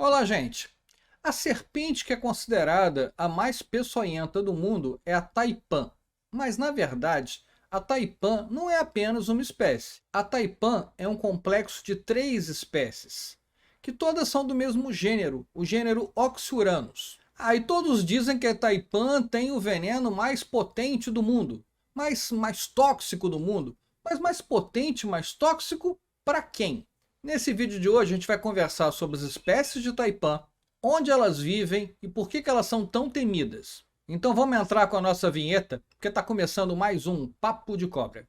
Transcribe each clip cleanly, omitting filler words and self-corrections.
Olá, gente! A serpente que é considerada a mais peçonhenta do mundo é a taipan. Mas, na verdade, a taipan não é apenas uma espécie. A taipan é um complexo de 3 espécies, que todas são do mesmo gênero, o gênero Oxyuranus. Aí todos dizem que a taipan tem o veneno mais potente do mundo, mais tóxico do mundo. Mas mais potente, mais tóxico para quem? Nesse vídeo de hoje a gente vai conversar sobre as espécies de taipan, onde elas vivem e por que elas são tão temidas. Então vamos entrar com a nossa vinheta, porque está começando mais um Papo de Cobra.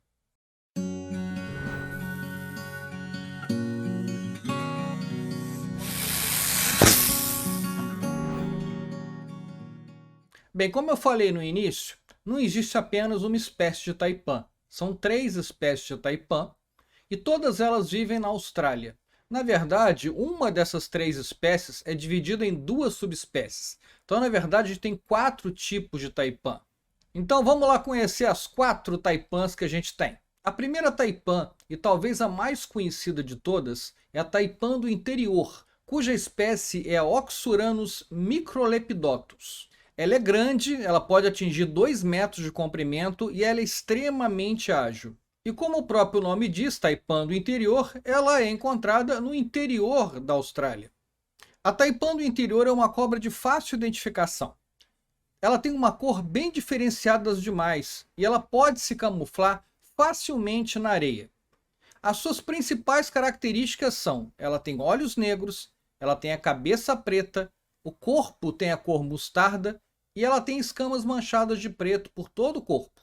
Bem, como eu falei no início, não existe apenas uma espécie de taipan. São 3 espécies de taipan e todas elas vivem na Austrália. Na verdade, uma dessas 3 espécies é dividida em 2 subespécies. Então, na verdade, a gente tem 4 tipos de taipan. Então, vamos lá conhecer as 4 taipans que a gente tem. A primeira taipan, e talvez a mais conhecida de todas, é a taipan do interior, cuja espécie é a Oxyuranus microlepidotus. Ela é grande, ela pode atingir 2 metros de comprimento e ela é extremamente ágil. E como o próprio nome diz, taipan do interior, ela é encontrada no interior da Austrália. A taipan do interior é uma cobra de fácil identificação. Ela tem uma cor bem diferenciada das demais e ela pode se camuflar facilmente na areia. As suas principais características são: ela tem olhos negros, ela tem a cabeça preta, o corpo tem a cor mostarda e ela tem escamas manchadas de preto por todo o corpo.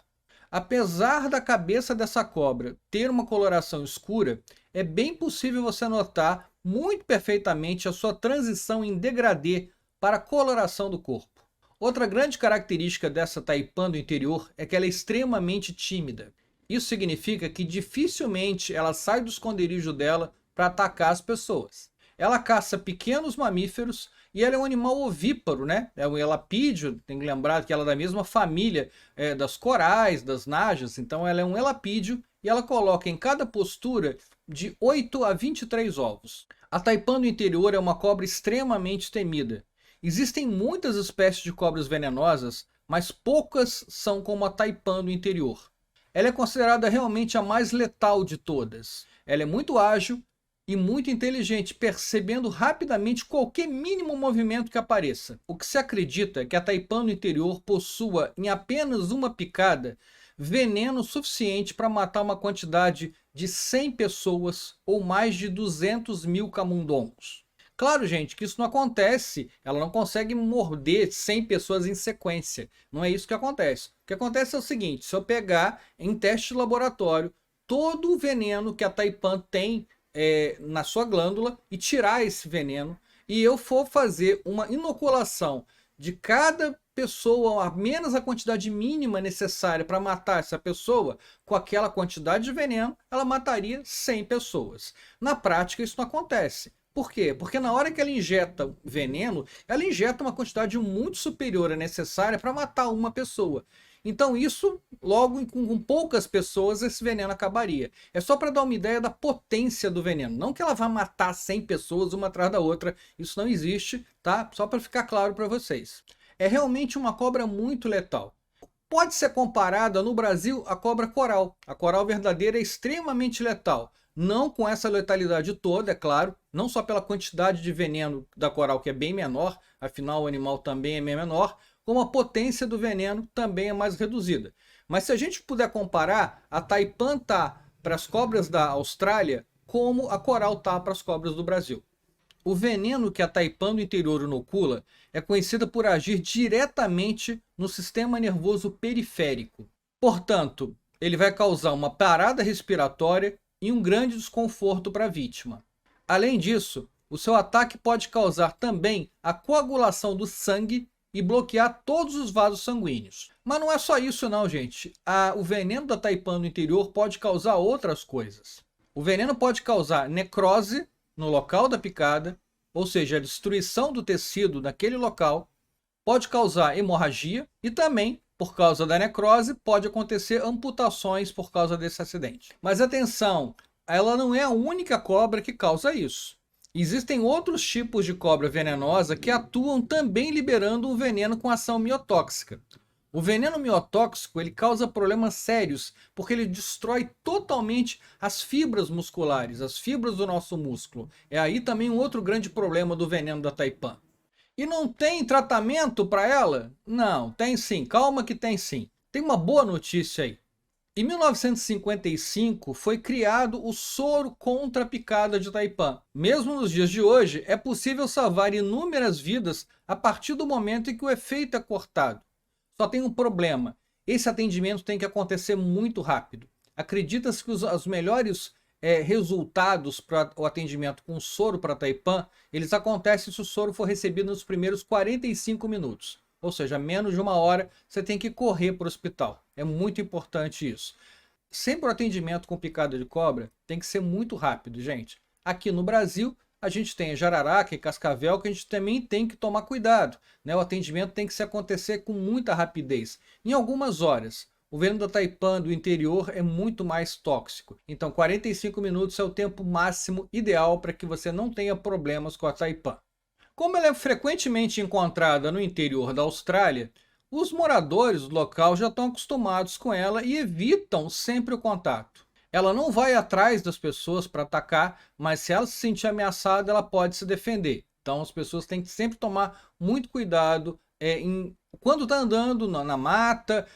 Apesar da cabeça dessa cobra ter uma coloração escura, é bem possível você notar muito perfeitamente a sua transição em degradê para a coloração do corpo. Outra grande característica dessa taipan do interior é que ela é extremamente tímida. Isso significa que dificilmente ela sai do esconderijo dela para atacar as pessoas. Ela caça pequenos mamíferos e ela é um animal ovíparo, né? É um elapídeo, tem que lembrar que ela é da mesma família das corais, das najas, então ela é um elapídeo e ela coloca em cada postura de 8 a 23 ovos. A taipan do interior é uma cobra extremamente temida. Existem muitas espécies de cobras venenosas, mas poucas são como a taipan do interior. Ela é considerada realmente a mais letal de todas. Ela é muito ágil e muito inteligente, percebendo rapidamente qualquer mínimo movimento que apareça. O que se acredita é que a taipan no interior possua, em apenas uma picada, veneno suficiente para matar uma quantidade de 100 pessoas ou mais de 200 mil camundongos. Claro, gente, que isso não acontece, ela não consegue morder 100 pessoas em sequência. Não é isso que acontece. O que acontece é o seguinte: se eu pegar em teste de laboratório todo o veneno que a taipan tem na sua glândula e tirar esse veneno, e eu for fazer uma inoculação de cada pessoa, a menos a quantidade mínima necessária para matar essa pessoa, com aquela quantidade de veneno, ela mataria 100 pessoas. Na prática, isso não acontece. Por quê? Porque na hora que ela injeta veneno, ela injeta uma quantidade muito superior à necessária para matar uma pessoa. Então isso, logo com poucas pessoas, esse veneno acabaria. É só para dar uma ideia da potência do veneno. Não que ela vá matar 100 pessoas uma atrás da outra. Isso não existe, tá? Só para ficar claro para vocês. É realmente uma cobra muito letal. Pode ser comparada no Brasil à cobra coral. A coral verdadeira é extremamente letal. Não com essa letalidade toda, é claro, não só pela quantidade de veneno da coral, que é bem menor, afinal o animal também é bem menor, como a potência do veneno também é mais reduzida. Mas se a gente puder comparar, a taipan tá para as cobras da Austrália como a coral tá para as cobras do Brasil. O veneno que a taipan do interior inocula é conhecida por agir diretamente no sistema nervoso periférico. Portanto, ele vai causar uma parada respiratória e um grande desconforto para a vítima. Além disso, o seu ataque pode causar também a coagulação do sangue e bloquear todos os vasos sanguíneos. Mas não é só isso não, gente. O veneno da taipan no interior pode causar outras coisas. O veneno pode causar necrose no local da picada, ou seja, a destruição do tecido naquele local, pode causar hemorragia e também, por causa da necrose, pode acontecer amputações por causa desse acidente. Mas atenção, ela não é a única cobra que causa isso. Existem outros tipos de cobra venenosa que atuam também liberando um veneno com ação miotóxica. O veneno miotóxico ele causa problemas sérios porque ele destrói totalmente as fibras musculares, as fibras do nosso músculo. É aí também um outro grande problema do veneno da Taipan. E não tem tratamento para ela? Não, tem sim. Calma que tem sim. Tem uma boa notícia aí. Em 1955 foi criado o soro contra a picada de Taipan. Mesmo nos dias de hoje, é possível salvar inúmeras vidas a partir do momento em que o efeito é cortado. Só tem um problema: esse atendimento tem que acontecer muito rápido. Acredita-se que os melhores resultados para o atendimento com soro para Taipan, eles acontecem se o soro for recebido nos primeiros 45 minutos. Ou seja, menos de uma hora você tem que correr para o hospital. É muito importante isso. Sempre o atendimento com picada de cobra tem que ser muito rápido, gente. Aqui no Brasil, a gente tem jararaca e cascavel que a gente também tem que tomar cuidado, né? O atendimento tem que se acontecer com muita rapidez, em algumas horas. O veneno da Taipan do interior é muito mais tóxico. Então, 45 minutos é o tempo máximo ideal para que você não tenha problemas com a Taipan. Como ela é frequentemente encontrada no interior da Austrália, os moradores do local já estão acostumados com ela e evitam sempre o contato. Ela não vai atrás das pessoas para atacar, mas se ela se sentir ameaçada, ela pode se defender. Então as pessoas têm que sempre tomar muito cuidado quando está andando na mata,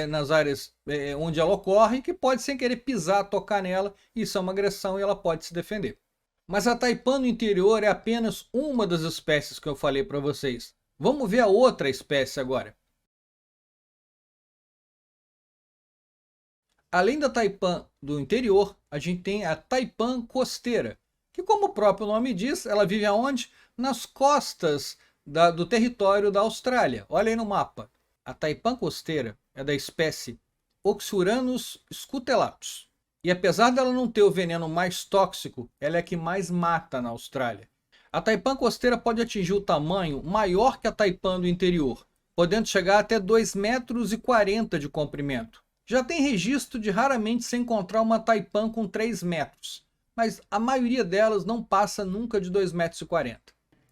nas áreas onde ela ocorre, que pode sem querer pisar, tocar nela, isso é uma agressão e ela pode se defender. Mas a Taipan no interior é apenas uma das espécies que eu falei para vocês. Vamos ver a outra espécie agora. Além da Taipan do interior, a gente tem a Taipan costeira, que como o próprio nome diz, ela vive aonde? Nas costas do território da Austrália. Olha aí no mapa. A Taipan costeira é da espécie Oxyuranus scutellus. E apesar dela não ter o veneno mais tóxico, ela é a que mais mata na Austrália. A Taipan costeira pode atingir o tamanho maior que a Taipan do interior, podendo chegar até 2,40 metros de comprimento. Já tem registro de raramente se encontrar uma Taipan com 3 metros, mas a maioria delas não passa nunca de 2,40 metros.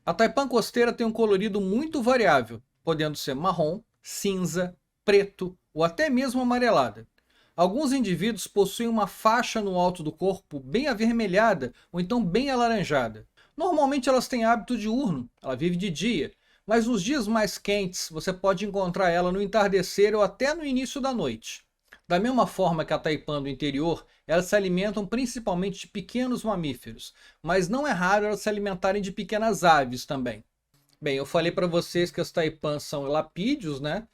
A Taipan costeira tem um colorido muito variável, podendo ser marrom, cinza, preto ou até mesmo amarelada. Alguns indivíduos possuem uma faixa no alto do corpo bem avermelhada ou então bem alaranjada. Normalmente elas têm hábito diurno, ela vive de dia, mas nos dias mais quentes você pode encontrar ela no entardecer ou até no início da noite. Da mesma forma que a Taipan do interior, elas se alimentam principalmente de pequenos mamíferos, mas não é raro elas se alimentarem de pequenas aves também. Bem, eu falei para vocês que as Taipans são elapídeos, né?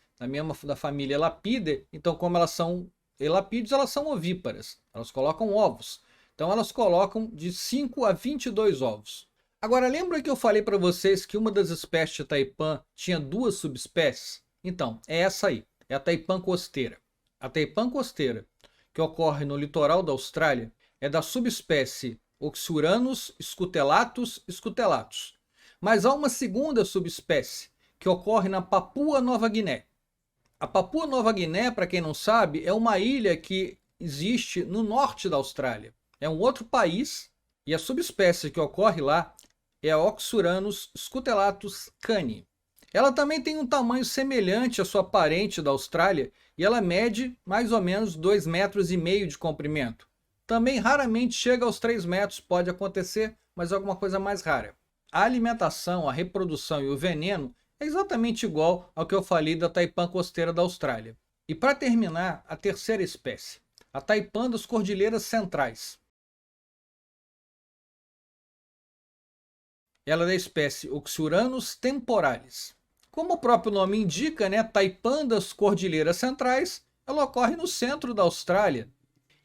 Da família Elapidae, então como elas são elapídeos, elas são ovíparas, elas colocam ovos. Então elas colocam de 5 a 22 ovos. Agora, lembra que eu falei para vocês que uma das espécies de Taipan tinha duas subespécies? Então, é essa aí, é a Taipan costeira. A Taipan costeira, que ocorre no litoral da Austrália, é da subespécie Oxyuranus scutellatus. Mas há uma segunda subespécie, que ocorre na Papua Nova Guiné. A Papua Nova Guiné, para quem não sabe, é uma ilha que existe no norte da Austrália. É um outro país e a subespécie que ocorre lá é a Oxyuranus scutellatus cani. Ela também tem um tamanho semelhante à sua parente da Austrália e ela mede mais ou menos 2,5 metros de comprimento. Também raramente chega aos 3 metros, pode acontecer, mas é alguma coisa mais rara. A alimentação, a reprodução e o veneno é exatamente igual ao que eu falei da Taipan costeira da Austrália. E para terminar, a terceira espécie, a Taipan das Cordilheiras Centrais. Ela é da espécie Oxyuranus temporalis. Como o próprio nome indica, né, Taipan das Cordilheiras Centrais, ela ocorre no centro da Austrália.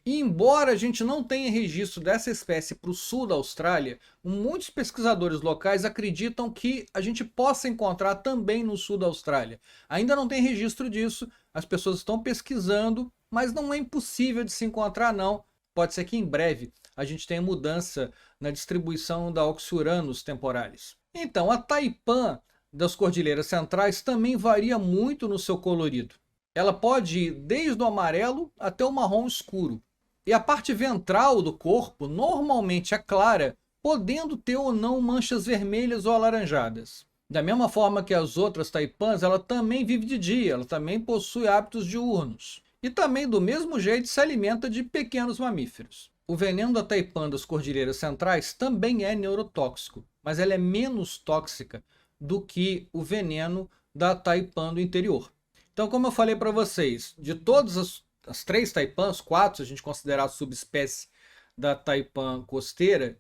E embora a gente não tenha registro dessa espécie para o sul da Austrália, muitos pesquisadores locais acreditam que a gente possa encontrar também no sul da Austrália. Ainda não tem registro disso, as pessoas estão pesquisando, mas não é impossível de se encontrar não. Pode ser que em breve a gente tenha mudança na distribuição da Oxyuranus temporalis. Então, a Taipan das Cordilheiras Centrais também varia muito no seu colorido. Ela pode ir desde o amarelo até o marrom escuro. E a parte ventral do corpo normalmente é clara, podendo ter ou não manchas vermelhas ou alaranjadas. Da mesma forma que as outras taipãs, ela também vive de dia, ela também possui hábitos diurnos. E também, do mesmo jeito, se alimenta de pequenos mamíferos. O veneno da taipã das cordilheiras centrais também é neurotóxico, mas ela é menos tóxica do que o veneno da taipã do interior. Então, como eu falei para vocês, de todas as 3 taipãs, 4 se a gente considerar a subespécie da taipã costeira,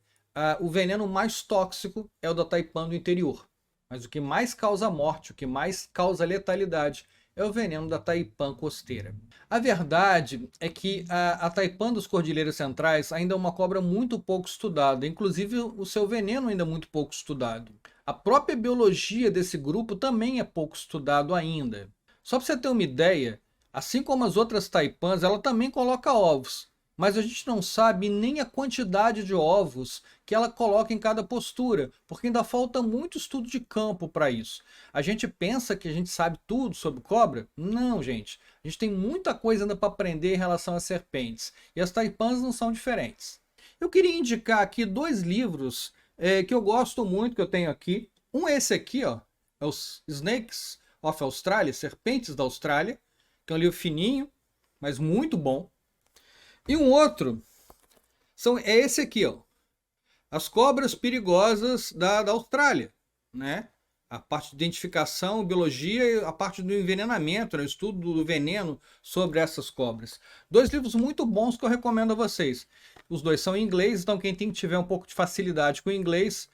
o veneno mais tóxico é o da taipã do interior. Mas o que mais causa morte, o que mais causa letalidade, é o veneno da taipã costeira. A verdade é que a taipã das cordilheiras centrais ainda é uma cobra muito pouco estudada, inclusive o seu veneno ainda é muito pouco estudado. A própria biologia desse grupo também é pouco estudado ainda. Só para você ter uma ideia, assim como as outras taipãs, ela também coloca ovos, mas a gente não sabe nem a quantidade de ovos que ela coloca em cada postura, porque ainda falta muito estudo de campo para isso. A gente pensa que a gente sabe tudo sobre cobra? Não, gente. A gente tem muita coisa ainda para aprender em relação às serpentes, e as taipãs não são diferentes. Eu queria indicar aqui 2 livros que eu gosto muito, que eu tenho aqui. Um é esse aqui, ó, é os Snakes of Australia, Serpentes da Austrália, que é um livro fininho, mas muito bom. E um outro é esse aqui, ó, As Cobras Perigosas da Austrália, né? A parte de identificação, biologia e a parte do envenenamento, né? O estudo do veneno sobre essas cobras. 2 livros muito bons que eu recomendo a vocês. Os 2 são em inglês, então quem tiver um pouco de facilidade com o inglês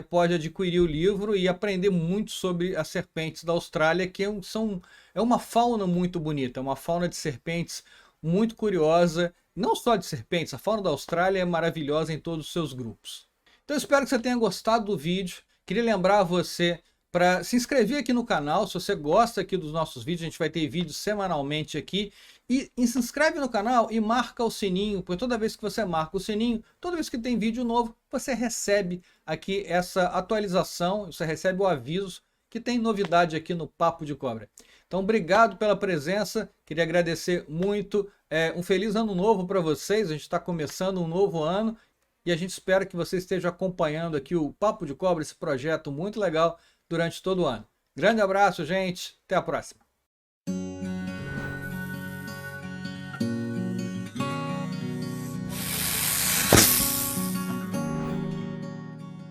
pode adquirir o livro e aprender muito sobre as serpentes da Austrália, que é uma fauna muito bonita, é uma fauna de serpentes muito curiosa. Não só de serpentes, a fauna da Austrália é maravilhosa em todos os seus grupos. Então eu espero que você tenha gostado do vídeo. Queria lembrar você para se inscrever aqui no canal, se você gosta aqui dos nossos vídeos, a gente vai ter vídeos semanalmente aqui. E se inscreve no canal e marca o sininho, porque toda vez que você marca o sininho, toda vez que tem vídeo novo, você recebe aqui essa atualização, você recebe o aviso que tem novidade aqui no Papo de Cobra. Então, obrigado pela presença, queria agradecer muito. Um feliz ano novo para vocês, a gente está começando um novo ano e a gente espera que vocês estejam acompanhando aqui o Papo de Cobra, esse projeto muito legal durante todo o ano. Grande abraço, gente, até a próxima.